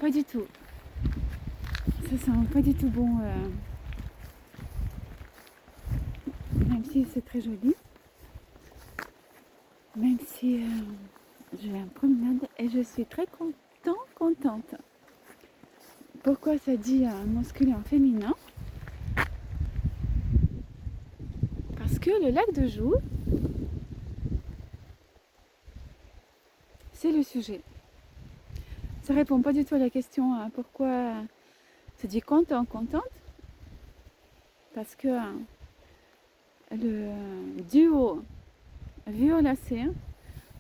pas du tout. Ça sent pas du tout bon. Même si c'est très joli. Même si je vais en promenade et je suis très contente. Pourquoi ça dit masculin féminin? Parce que le lac de Joux, c'est le sujet. Ça répond pas du tout à la question pourquoi ça dit contente. Parce que le duo violacé,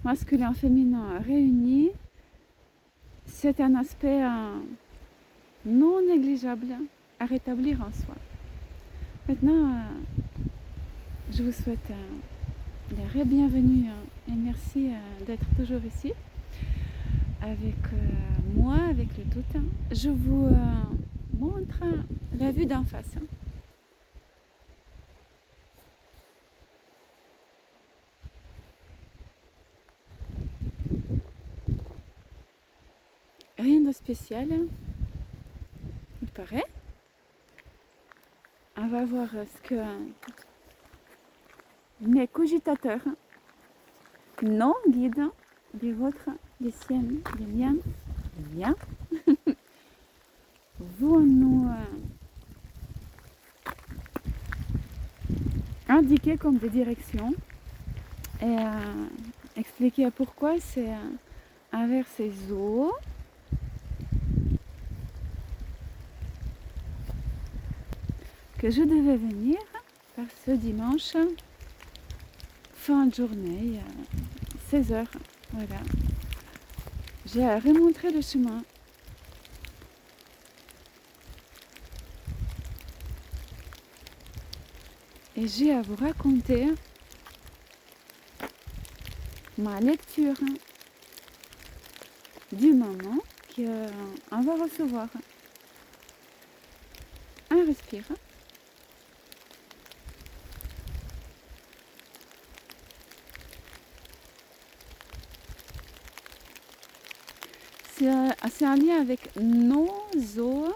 masculin-féminin réuni, c'est un aspect non négligeable à rétablir en soi. Maintenant, je vous souhaite la bienvenue et merci d'être toujours ici avec moi, avec le tout. Je vous montre la vue d'en face. Rien de spécial, il paraît. On va voir ce que mes cogitateurs, non guides, les vôtres, les siennes, les miens, vont nous indiquer comme des directions et expliquer pourquoi c'est envers ces eaux que je devais venir par ce dimanche fin de journée, 16h. Voilà. J'ai remontré le chemin. Et j'ai à vous raconter ma lecture du moment qu'on va recevoir. Un respire. C'est un lien avec nos eaux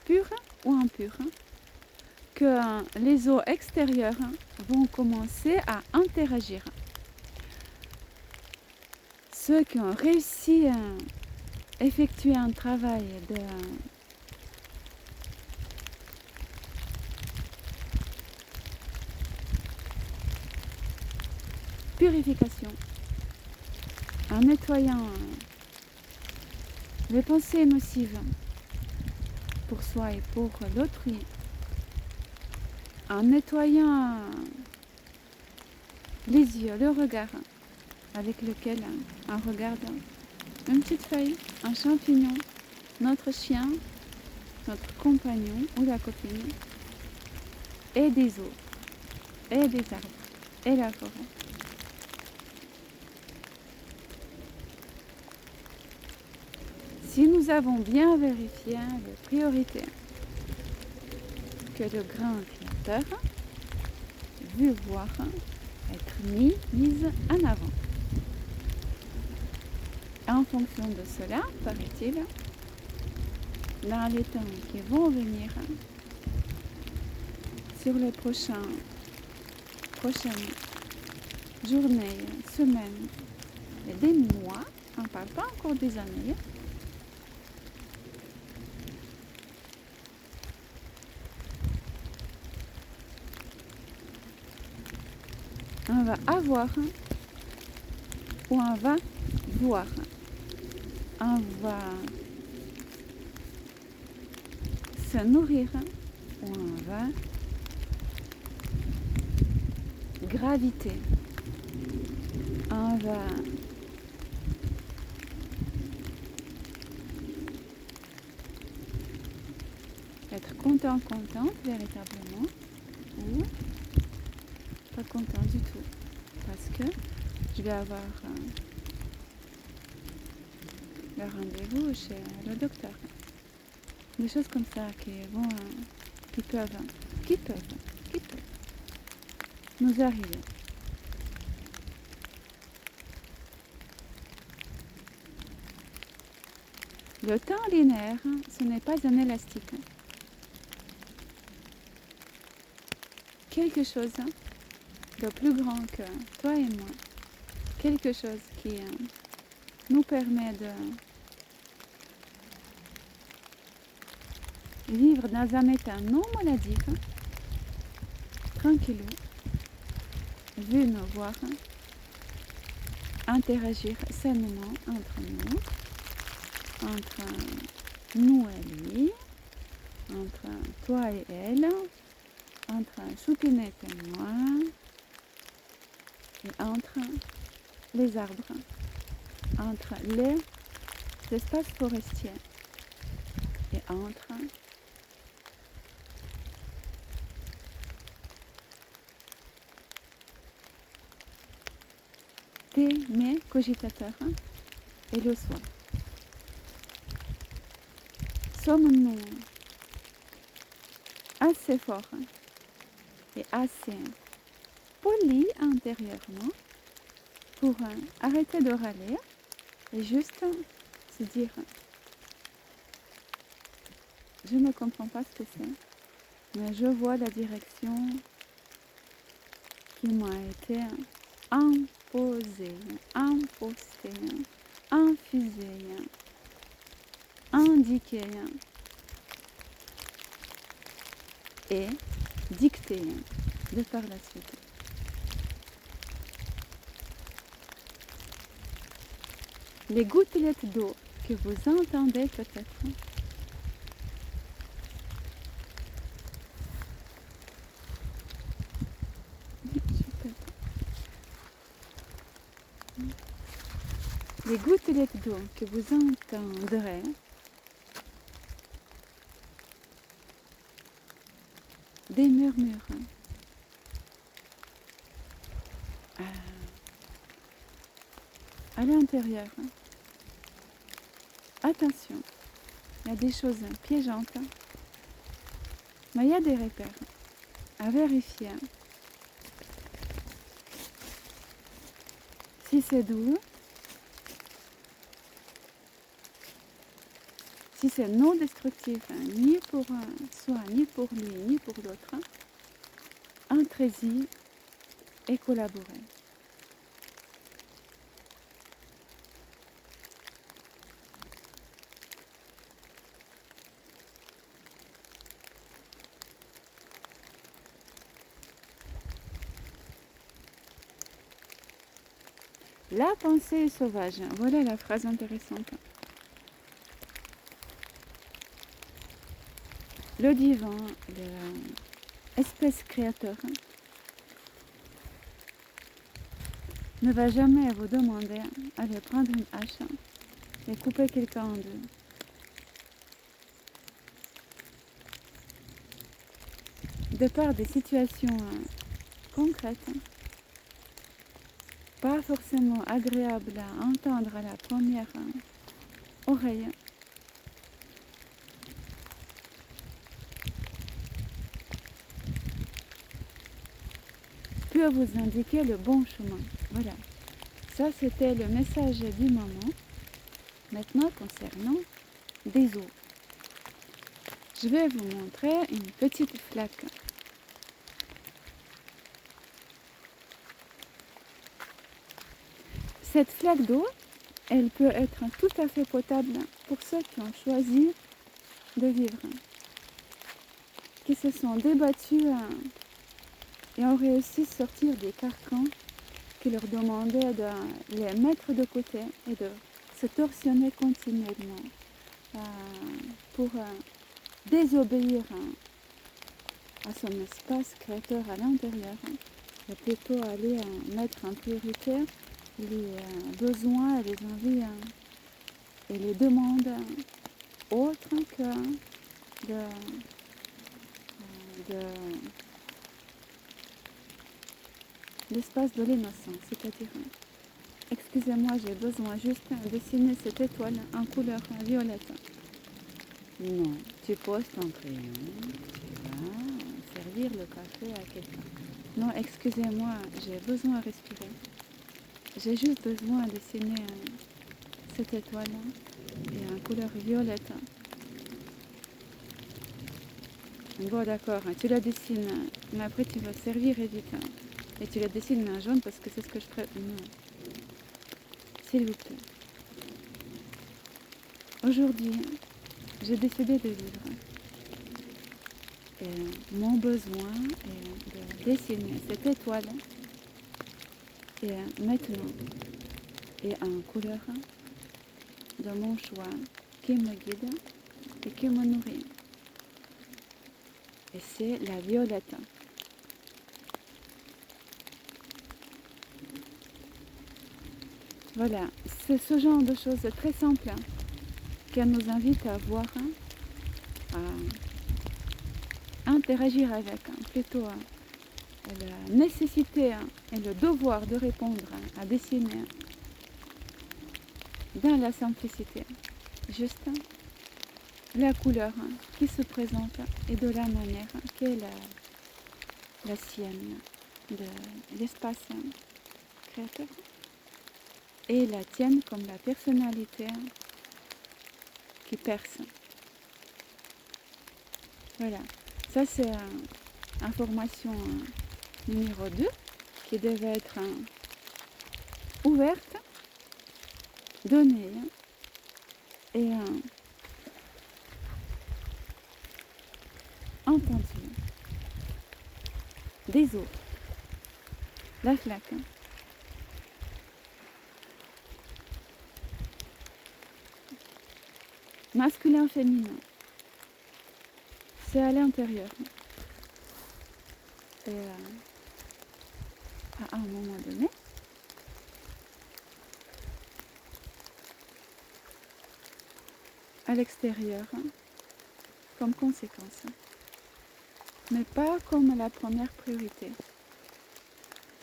pures ou impures que les eaux extérieures vont commencer à interagir. Ceux qui ont réussi à effectuer un travail de purification en nettoyant les pensées émotives pour soi et pour l'autrui, en nettoyant les yeux, le regard avec lequel on regarde une petite feuille, un champignon, notre chien, notre compagnon ou la copine, et des eaux, et des arbres, et la forêt. Si nous avons bien vérifié les priorités que le grand créateur veut voir être mises en avant. En fonction de cela, paraît-il, dans les temps qui vont venir, sur les prochaines journées, semaines et des mois, on ne parle pas encore des années, on va avoir ou on va voir. On va se nourrir ou on va graviter. On va être contente véritablement ou pas content du tout parce que je vais avoir le rendez-vous chez le docteur. Des choses comme ça qui peuvent nous arriver. Le temps linéaire, ce n'est pas un élastique. Quelque chose de plus grand que toi et moi. Quelque chose qui nous permet de vivre dans un état non maladif, tranquille, vu nous voir, interagir sainement entre nous et lui, entre toi et elle, entre Choupinette et moi, et entre les arbres, entre les espaces forestiers, et entre mes cogitateurs et le soi. Sommes-nous assez forts et assez polis intérieurement pour arrêter de râler et juste se dire je ne comprends pas ce que c'est, mais je vois la direction qui m'a été imposée, impostée, infusée, indiquée et dictée de par la suite. Les gouttelettes d'eau que vous entendez peut-être les gouttelettes d'eau que vous entendrez des murmures à l'intérieur. Attention, il y a des choses piégeantes, mais il y a des repères à vérifier. Si c'est doux, si c'est non destructif, ni pour soi, ni pour lui, ni pour l'autre, entrez-y et collaborez. La pensée est sauvage. Voilà la phrase intéressante. Le divin, l'espèce créateur, ne va jamais vous demander d'aller prendre une hache et couper quelqu'un en deux. De par des situations concrètes, pas forcément agréables à entendre à la première oreille, peut vous indiquer le bon chemin. Voilà. Ça, c'était le message du moment. Maintenant, concernant des eaux. Je vais vous montrer une petite flaque. Cette flaque d'eau, elle peut être tout à fait potable pour ceux qui ont choisi de vivre, qui se sont débattus et ont réussi à sortir des carcans qui leur demandaient de les mettre de côté et de se torsionner continuellement pour désobéir à son espace créateur à l'intérieur et plutôt aller mettre en priorité les besoins et les envies et les demandes autres que de l'espace de l'innocence, c'est-à-dire excusez-moi, j'ai besoin juste de dessiner cette étoile en couleur violette. Non, tu poses ton crayon, tu vas servir le café à quelqu'un. Non, excusez-moi, j'ai besoin de respirer. J'ai juste besoin de dessiner cette étoile est en couleur violette. Bon d'accord, tu la dessines, mais après tu vas servir et vite. Et tu la dessines en jaune parce que c'est ce que je préfère. Non, s'il vous plaît. Aujourd'hui, j'ai décidé de vivre. Et mon besoin est de dessiner cette étoile. Et maintenant, et en couleur de mon choix qui me guide et qui me nourrit. Et c'est la violette. Voilà, c'est ce genre de choses très simples qu'elle nous invite à voir, à interagir avec, plutôt la nécessité et le devoir de répondre à dessiner dans la simplicité, juste la couleur qui se présente et de la manière qui est la sienne, de l'espace créateur, et la tienne comme la personnalité qui perce. Voilà, ça c'est information numéro 2 qui devait être ouverte, donnée et entendue des autres. La flaque. Masculin, féminin. C'est à l'intérieur. Et à un moment donné, à l'extérieur, comme conséquence. Mais pas comme la première priorité.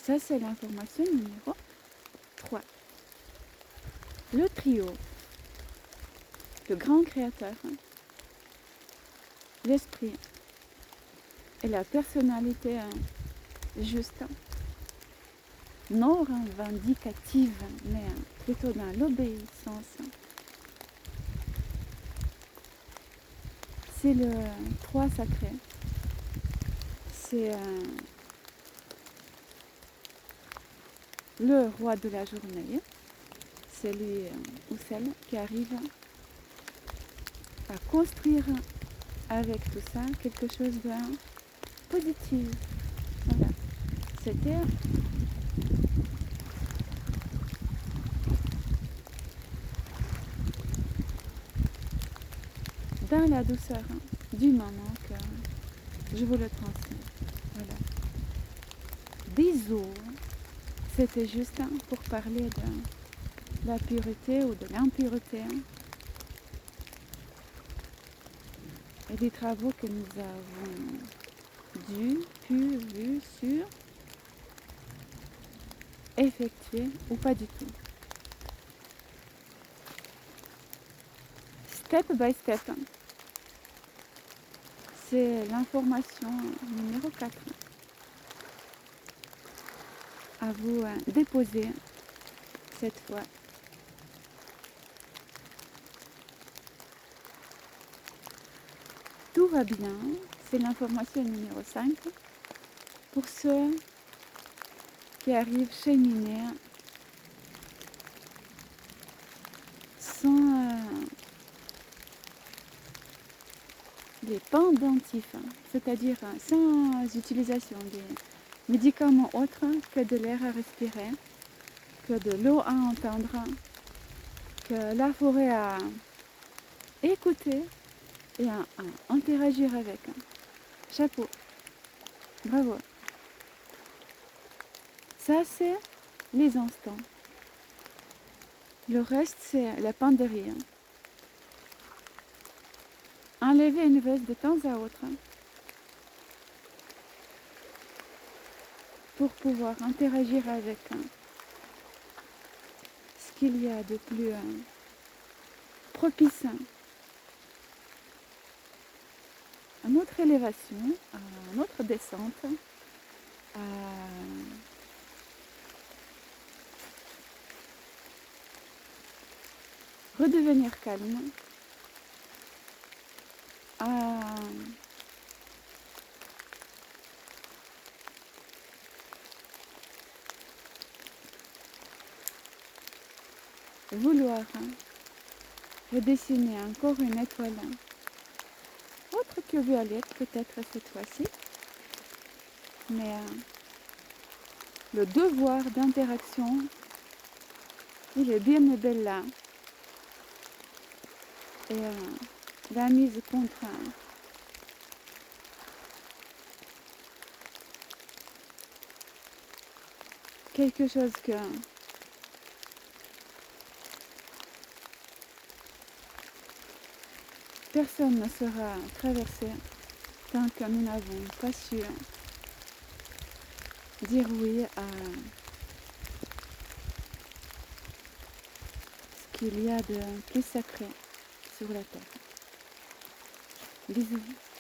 Ça, c'est l'information numéro 3. Le trio, le grand créateur, l'esprit et la personnalité juste, non revendicative, mais plutôt dans l'obéissance. C'est le 3 sacré. C'est le roi de la journée. C'est lui ou celle qui arrive à construire avec tout ça quelque chose de positif. Voilà. C'était dans la douceur du moment que je vous le transmets. Voilà. Des eaux, c'était juste pour parler de la pureté ou de l'impureté et des travaux que nous avons vu, sur, effectuer ou pas du tout. Step by step. C'est l'information numéro 4. À vous déposer cette fois. Tout va bien. C'est l'information numéro 5. Pour ceux qui arrivent cheminer sans les pendentifs, c'est-à-dire sans utilisation des médicaments autres que de l'air à respirer, que de l'eau à entendre, que la forêt à écouter et à interagir avec. Chapeau. Bravo. Ça, c'est les instants. Le reste, c'est la penderie. Enlever une veste de temps à autre pour pouvoir interagir avec ce qu'il y a de plus propice à notre élévation, à notre descente, à redevenir calme, à vouloir redessiner encore une étoile autre que violette peut-être cette fois-ci, mais le devoir d'interaction, il est bien et belle là. Et la mise contre quelque chose que personne ne saura traverser tant que nous n'avons pas su dire oui à ce qu'il y a de plus sacré sur la terre. Bisous.